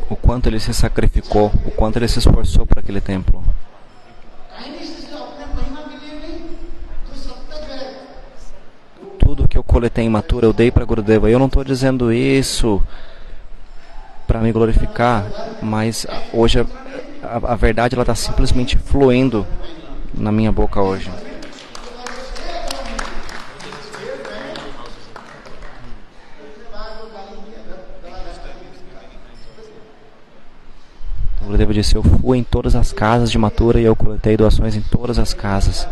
Speaker 1: O quanto ele se sacrificou, o quanto ele se esforçou para aquele templo. Tudo que eu coletei em Mathura, eu dei para Gurudeva. Eu não estou dizendo isso para me glorificar, mas hoje a verdade está simplesmente fluindo na minha boca hoje. O Gurudeva disse: eu fui em todas as casas de Mathura e eu coletei doações em todas as casas.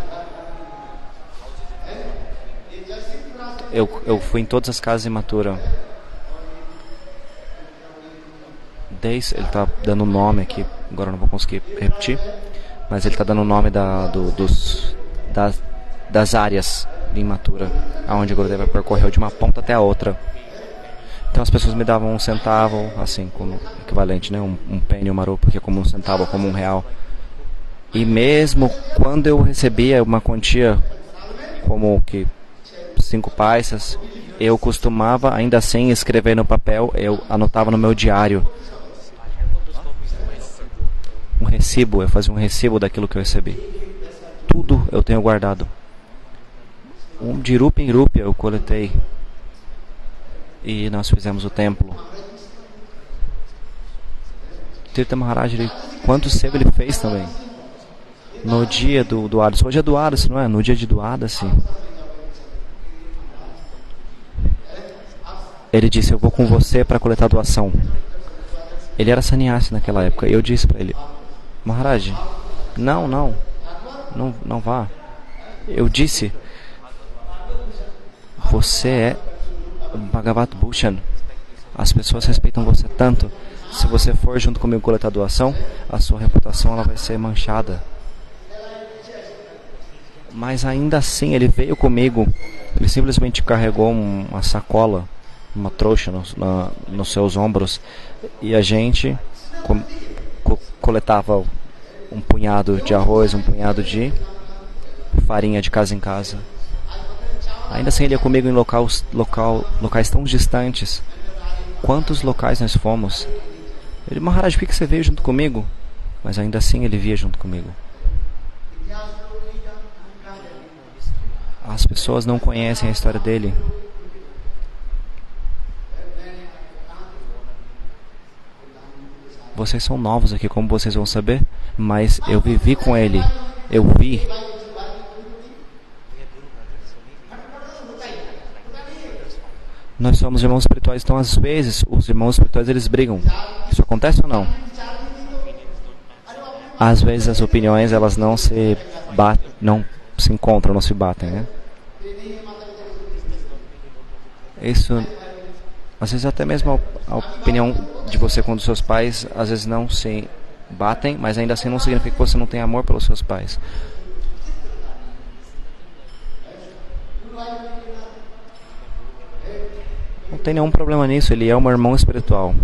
Speaker 1: Eu fui em todas as casas de Mathura. Ele está dando o nome aqui, agora eu não vou conseguir repetir, mas ele está dando o nome das áreas em Mathura, aonde o Gurudeva percorreu de uma ponta até a outra. Então as pessoas me davam 1 centavo, assim, como equivalente, né? Um penny, um maru, porque é como 1 centavo, como R$1. E mesmo quando eu recebia uma quantia como que 5 paisas, eu costumava, ainda assim, escrever no papel, eu anotava no meu diário um recibo, eu fazia um recibo daquilo que eu recebi. Tudo eu tenho guardado. De rúpia em rúpia eu coletei. e nós fizemos o templo. Tirtha Maharaj, quanto sebo ele fez também. No dia do Dwadasi. Hoje é Dwadasi, não é? No dia de Dwadasi. Ele disse, eu vou com você para coletar doação. Ele era sannyasi naquela época. E eu disse para ele, Maharaj, não vá. Eu disse, você é Bhagavat Bhushan. As pessoas respeitam você tanto. Se você for junto comigo coletar doação, a sua reputação ela vai ser manchada. Mas ainda assim, ele veio comigo. Ele simplesmente carregou uma sacola, uma trouxa nos seus ombros. E a gente coletava um punhado de arroz, um punhado de farinha de casa em casa. Ainda assim, ele ia comigo em locais tão distantes. Quantos locais nós fomos? Ele, Maharaj, por que você veio junto comigo? Mas ainda assim ele via junto comigo. As pessoas não conhecem a história dele. Vocês são novos aqui, como vocês vão saber? Mas eu vivi com ele. Eu vi. Nós somos irmãos espirituais, então às vezes os irmãos espirituais eles brigam. Isso acontece ou não? Às vezes as opiniões elas não se encontram, não se batem, né? Isso, às vezes até mesmo a opinião de você com os seus pais, às vezes não se batem, mas ainda assim não significa que você não tem amor pelos seus pais. Não tem nenhum problema nisso, ele é um irmão espiritual.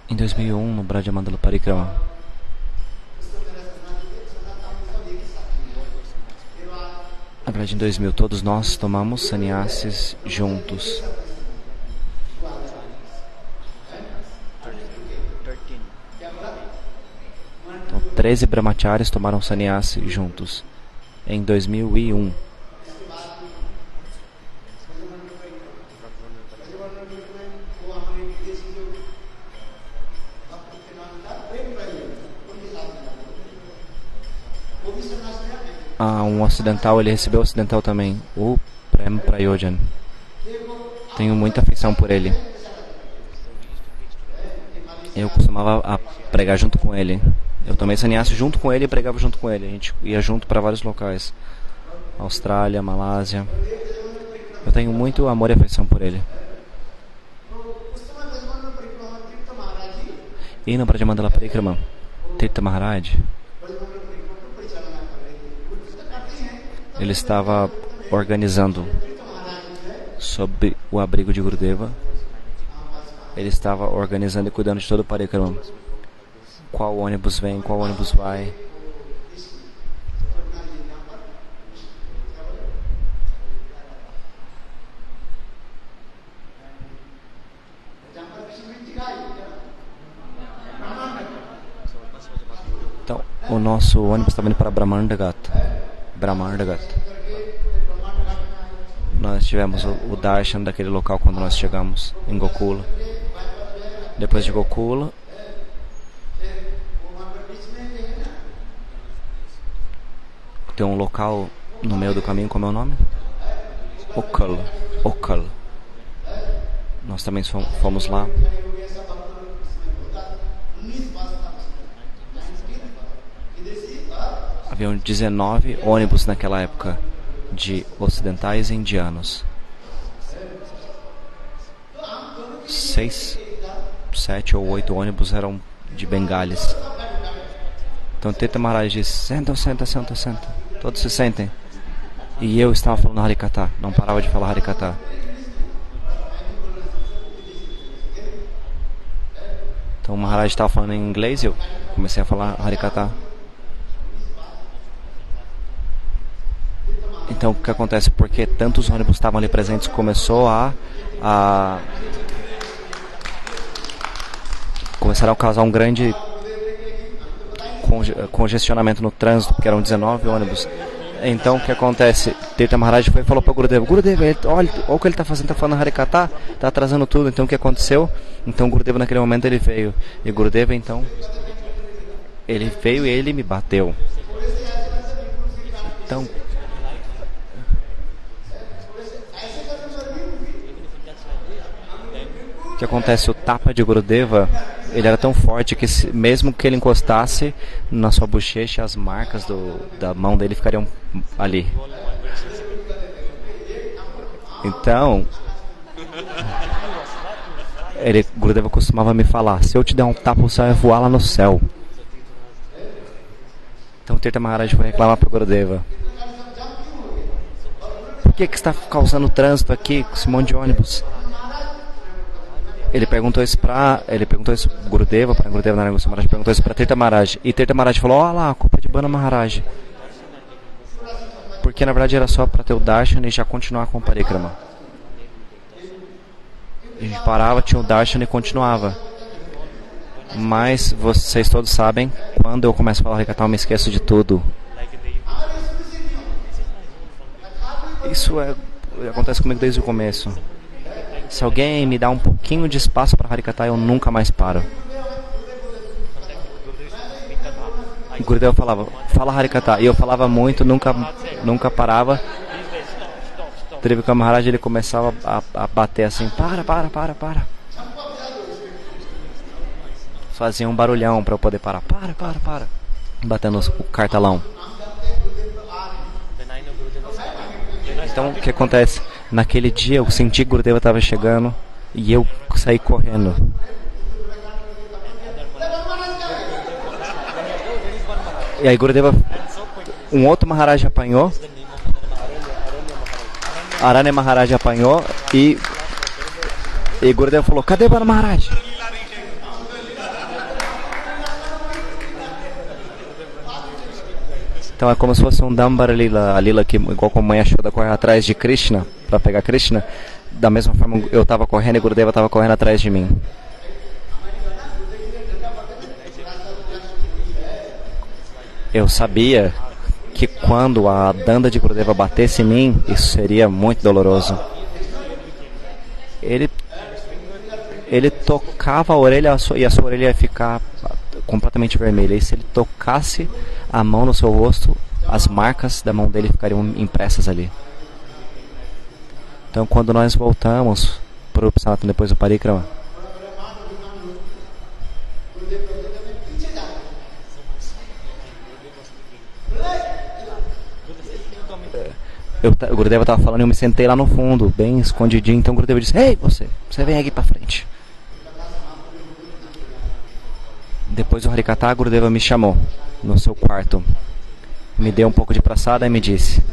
Speaker 1: Em 2001, no Brajamandala Parikrama, na verdade em 2000, todos nós tomamos sannyasis juntos. Então, 13 brahmacharis tomaram sannyasi juntos em 2001. Um ocidental, ele recebeu ocidental também, o Prem Prayojan. Tenho muita afeição por ele. Eu costumava pregar junto com ele. Eu tomei sannyasi junto com ele e pregava junto com ele. A gente ia junto para vários locais. Austrália, Malásia. Eu tenho muito amor e afeição por ele. E no Brajamandala Parikrama, Tirtha Maharaj, ele estava organizando sob o abrigo de Gurudeva. Ele estava organizando e cuidando de todo o Parikrama. Qual ônibus vem, qual ônibus vai. Então, o nosso ônibus estava indo para Brahmandagat. Nós tivemos o darshan daquele local quando nós chegamos em Gokula. Depois de Gokula, tem um local no meio do caminho, como é o nome? Okal. Nós também fomos lá. Haviam 19 ônibus naquela época de ocidentais e indianos. 6, 7 ou 8 ônibus eram de bengalis. Então Tirtha Maharaj disse, senta. Todos se sentem. E eu estava falando Harikatha, não parava de falar Harikatha. Então o Maharaj estava falando em inglês e eu comecei a falar Harikatha. Então o que acontece? Porque tantos ônibus estavam ali presentes, começou a começaram a causar um grande congestionamento no trânsito, porque eram 19 ônibus. Então o que acontece? Tirtha Maharaj foi e falou para o Gurudeva: Gurudeva, olha o que ele está fazendo, está falando Harikatha, está atrasando tudo. Então o que aconteceu? Então o Gurudeva naquele momento ele veio, e Gurudeva então ele veio e ele me bateu. Então o que acontece? O tapa de Gurudeva, ele era tão forte que mesmo que ele encostasse na sua bochecha, as marcas da mão dele ficariam ali. Então, Gurudeva costumava me falar: se eu te der um tapa, você vai voar lá no céu. Então Tirtha Maharaj foi reclamar para Gurudeva: por que está causando trânsito aqui com esse monte de ônibus? Ele perguntou isso para Gurudeva, para Gurudeva Narayana Goswami Maharaj, perguntou isso para Tirtha Maharaj. E Tirtha Maharaj falou: olha lá, a culpa é de Bana Maharaj. Porque na verdade era só para ter o darshan e já continuar com o parikrama. A gente parava, tinha o darshan e continuava. Mas vocês todos sabem, quando eu começo a falar Harikatha, eu me esqueço de tudo. Isso acontece comigo desde o começo. Se alguém me dá um pouquinho de espaço para Harikatha, eu nunca mais paro. O Gurudeva falava: fala Harikatha. E eu falava muito, nunca parava. Trivika Maharaj, ele começava a bater assim: para. Fazia um barulhão para eu poder parar. Para. Batendo o cartelão. Então o que acontece? Naquele dia eu senti que Gurudeva estava chegando e eu saí correndo. E aí Gurudeva, um outro Maharaj apanhou, Aranya Maharaj apanhou e Gurudeva falou: cadê Bana Maharaj? Então é como se fosse um Dambara Lila, a Lila que, igual como a mãe Yashoda corre atrás de Krishna, para pegar Krishna, da mesma forma eu estava correndo e Gurudeva estava correndo atrás de mim. Eu sabia que quando a danda de Gurudeva batesse em mim, isso seria muito doloroso. Ele tocava a orelha e a sua orelha ia ficar completamente vermelha. E se ele tocasse a mão no seu rosto, as marcas da mão dele ficariam impressas ali. Então quando nós voltamos para o Sanatana depois do Parikrama, o Gurudeva estava falando e eu me sentei lá no fundo, bem escondidinho. Então o Gurudeva disse: ei, você vem aqui para frente. Depois do Harikatha, Gurudeva me chamou no seu quarto, me deu um pouco de praçada e me disse: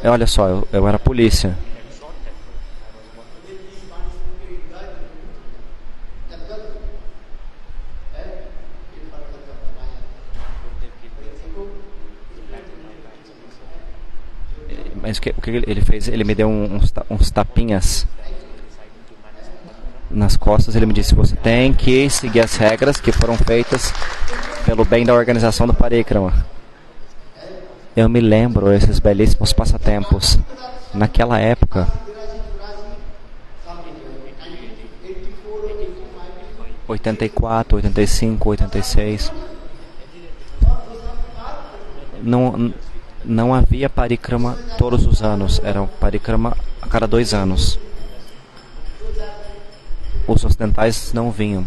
Speaker 1: olha só, eu era polícia. Mas o que ele fez? Ele me deu uns tapinhas nas costas. Ele me disse: você tem que seguir as regras que foram feitas pelo bem da organização do Parikrama. Eu me lembro esses belíssimos passatempos. Naquela época, 84, 85, 86, não havia Parikrama todos os anos. Era um Parikrama a cada 2 anos. Os ocidentais não vinham.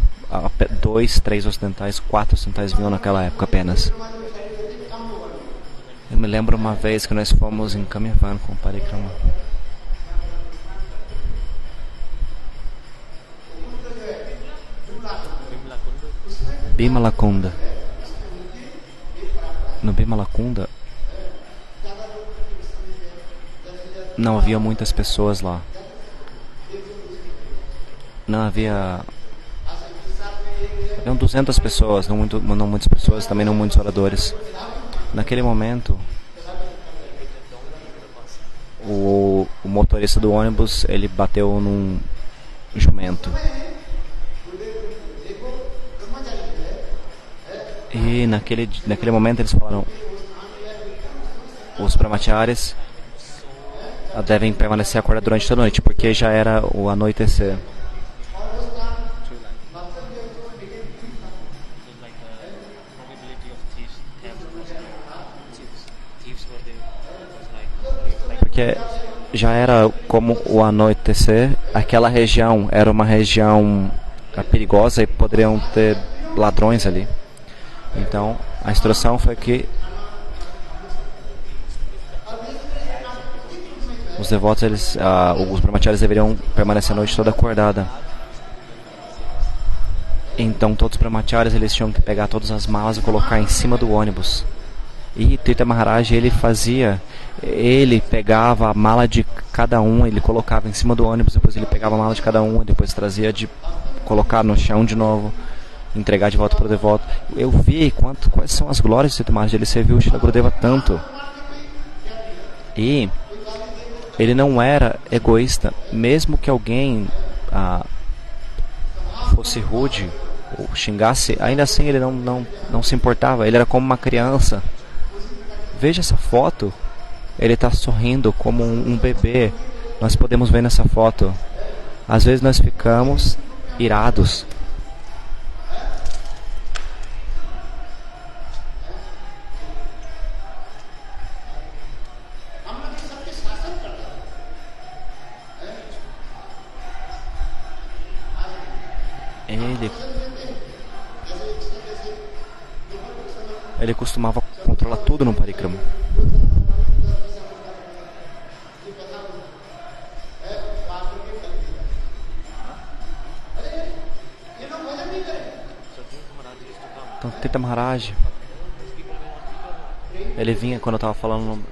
Speaker 1: 2, 3 ocidentais, 4 ocidentais vinham naquela época apenas. Eu me lembro uma vez que nós fomos em Kamivan com o Parikrama. Bimalakunda. No Bimalakunda não havia muitas pessoas lá. Não havia... Eram 200 pessoas, não muitas pessoas, também não muitos oradores. Naquele momento, o motorista do ônibus, ele bateu num jumento. E naquele momento eles falaram, os brahmacharis devem permanecer acordados durante toda a noite, porque já era o anoitecer. Porque já era como o anoitecer, aquela região era uma região perigosa e poderiam ter ladrões ali. Então, a instrução foi que os devotos, os brahmacharis deveriam permanecer a noite toda acordada. Então, todos os brahmacharis eles tinham que pegar todas as malas e colocar em cima do ônibus. E Tirtha Maharaj, ele pegava a mala de cada um, ele colocava em cima do ônibus, depois ele pegava a mala de cada um, e depois trazia de colocar no chão de novo, entregar de volta para o devoto. Eu vi quais são as glórias de Tirtha Maharaj, ele serviu o Srila Gurudeva tanto. E ele não era egoísta, mesmo que alguém fosse rude ou xingasse, ainda assim ele não se importava, ele era como uma criança. Veja essa foto, ele está sorrindo como um bebê, nós podemos ver nessa foto. Às vezes nós ficamos irados. Ele costumava controlar tudo no parikrama. Então, Tirtha Maharaj, ele vinha quando eu estava falando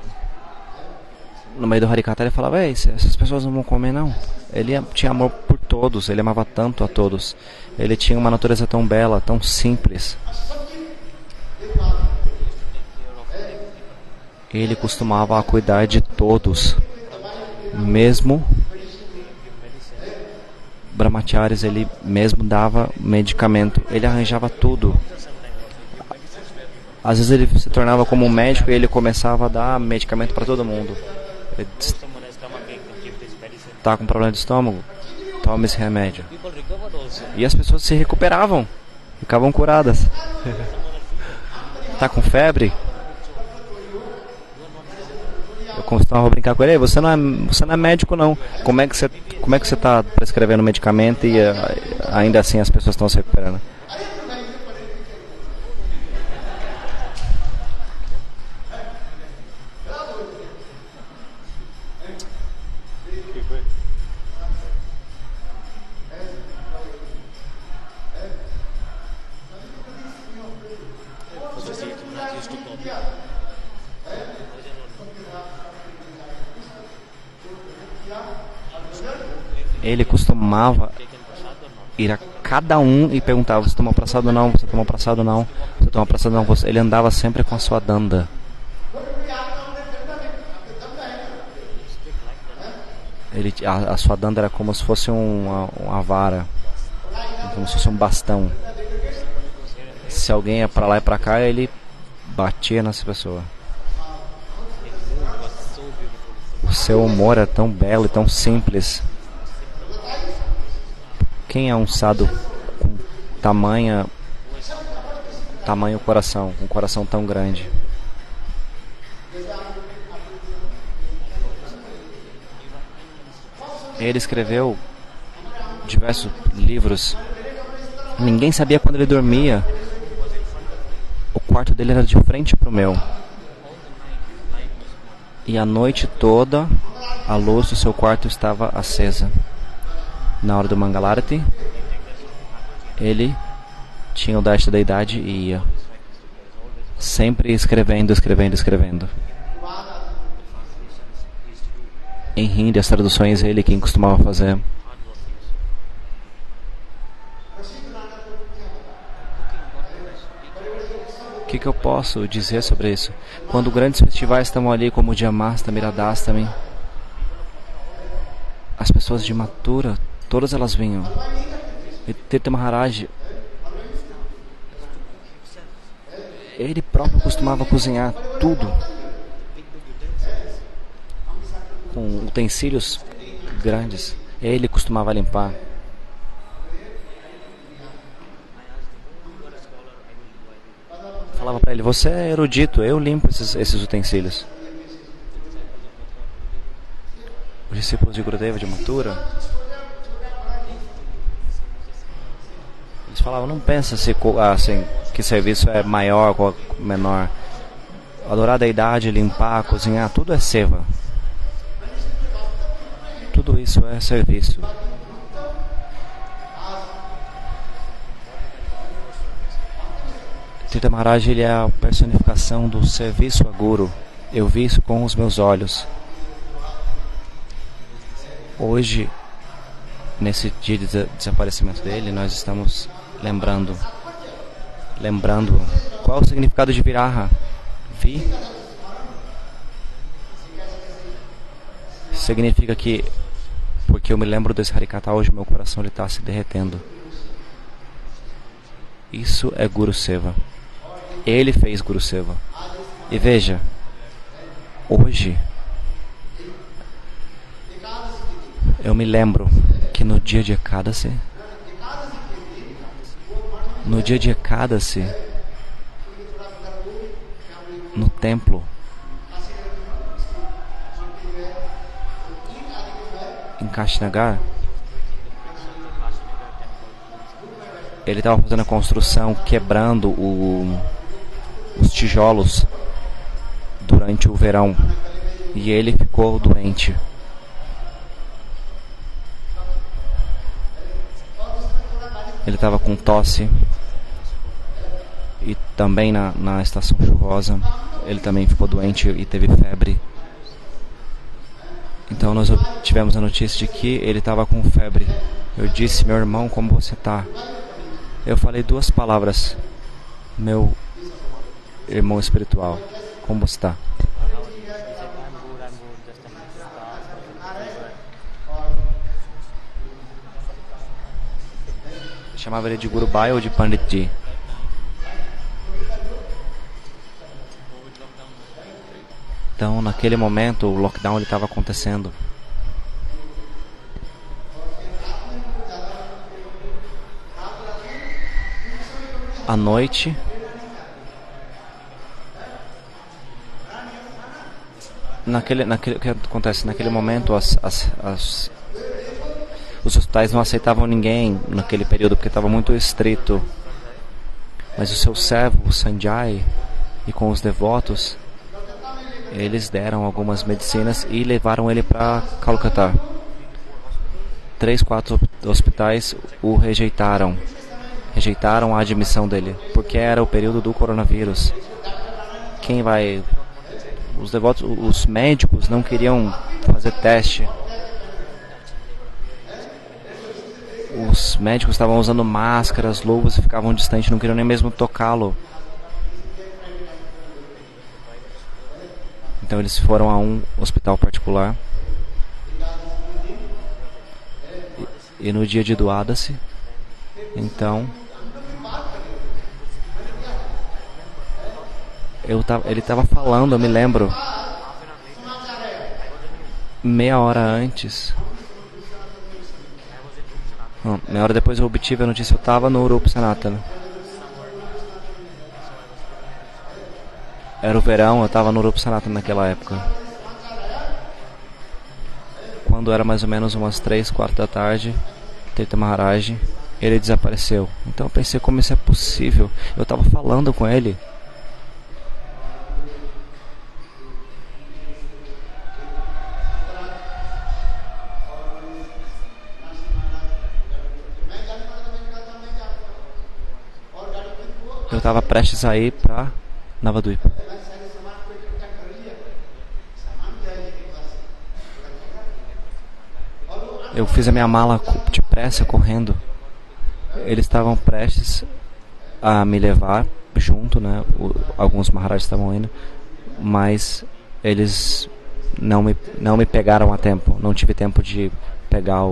Speaker 1: no meio do Harikatha, ele falava, essas pessoas não vão comer não. Ele tinha amor por todos, ele amava tanto a todos. Ele tinha uma natureza tão bela, tão simples. Ele costumava cuidar de todos, mesmo brahmacharis, ele mesmo dava medicamento, ele arranjava tudo. Às vezes ele se tornava como um médico e ele começava a dar medicamento para todo mundo. Ele está com problema de estômago, toma esse remédio. E as pessoas se recuperavam, ficavam curadas. Está com febre? Eu costumava brincar com ele, você não é médico não. Como é que você está prescrevendo medicamento e ainda assim as pessoas estão se recuperando? Ele costumava ir a cada um e perguntava, você tomou prasada ou não, você tomou prasada ou não, você tomou prasada ou não. Ele andava sempre com a sua danda. A sua danda era como se fosse uma vara, como se fosse um bastão. Se alguém ia para lá e para cá, ele batia nessa pessoa. O seu humor é tão belo e tão simples. Quem é um sadhu com tamanho coração, com um coração tão grande? Ele escreveu diversos livros. Ninguém sabia quando ele dormia. O quarto dele era de frente para o meu. E a noite toda a luz do seu quarto estava acesa. Na hora do Mangalarati, ele tinha o darshan da idade e ia. Sempre escrevendo. Em hindi, as traduções ele quem costumava fazer. O que eu posso dizer sobre isso? Quando grandes festivais estavam ali, como o Janmashtami, Radhastami, as pessoas de Mathura, todas elas vinham. E Tirtha Maharaj, Ele próprio costumava cozinhar tudo com utensílios grandes. Ele costumava limpar. Falava para ele: você é erudito, eu limpo esses utensílios. Os discípulos de Gurudeva de Mathura, eles falavam: não pensa assim, que serviço é maior ou menor. Adorar a deidade, limpar, cozinhar, tudo é seva. Tudo isso é serviço. Tirtha Maharaj, ele é a personificação do serviço a Guru. Eu vi isso com os meus olhos. Hoje, nesse dia de desaparecimento dele, nós estamos lembrando qual é o significado de Viraha. Vi significa que, porque eu me lembro desse Harikatha hoje, meu coração está se derretendo. Isso é Guru Seva. Ele fez Guru Seva. E veja, hoje eu me lembro que no dia de Ekadasi, no templo, em Kashinagar, ele estava fazendo a construção, quebrando os tijolos durante o verão, e ele ficou doente. Ele estava com tosse, e também na estação chuvosa ele também ficou doente e teve febre. Então nós tivemos a notícia de que ele estava com febre. Eu disse: meu irmão, como você está? Eu falei duas palavras: meu irmão espiritual, como você está? Chamava ele de Guru Bhai ou de Panditji. Então, naquele momento, o lockdown estava acontecendo. À noite, o que acontece? Naquele momento, os hospitais não aceitavam ninguém naquele período porque estava muito estrito. Mas o seu servo, o Sanjay, e com os devotos, eles deram algumas medicinas e levaram ele para Calcutá. 3, 4 hospitais o rejeitaram a admissão dele, porque era o período do coronavírus. Os devotos, os médicos não queriam fazer teste. Os médicos estavam usando máscaras, luvas e ficavam distantes, não queriam nem mesmo tocá-lo. Então eles foram a um hospital particular. E no dia de Duadasi, então, ele estava falando, eu me lembro, meia hora antes. Não, meia hora depois eu obtive a notícia, eu estava no Urupa Sanatana. Era o verão, eu estava no Urupa Sanatana naquela época. Quando era mais ou menos umas 3, 4 da tarde, Tirtha Maharaj, ele desapareceu. Então eu pensei, como isso é possível? Eu estava falando com ele. Eu estava prestes a ir para Navadvipa. Eu fiz a minha mala depressa, correndo. Eles estavam prestes a me levar junto, né? Alguns Maharajas estavam indo, mas eles não me pegaram a tempo. Não tive tempo de pegar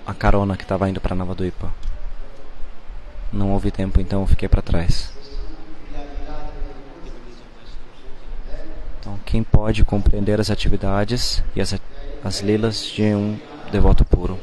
Speaker 1: a carona que estava indo para Navadvipa. Não houve tempo, então eu fiquei para trás. Então, quem pode compreender as atividades e as lilas de um devoto puro?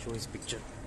Speaker 1: Show his picture.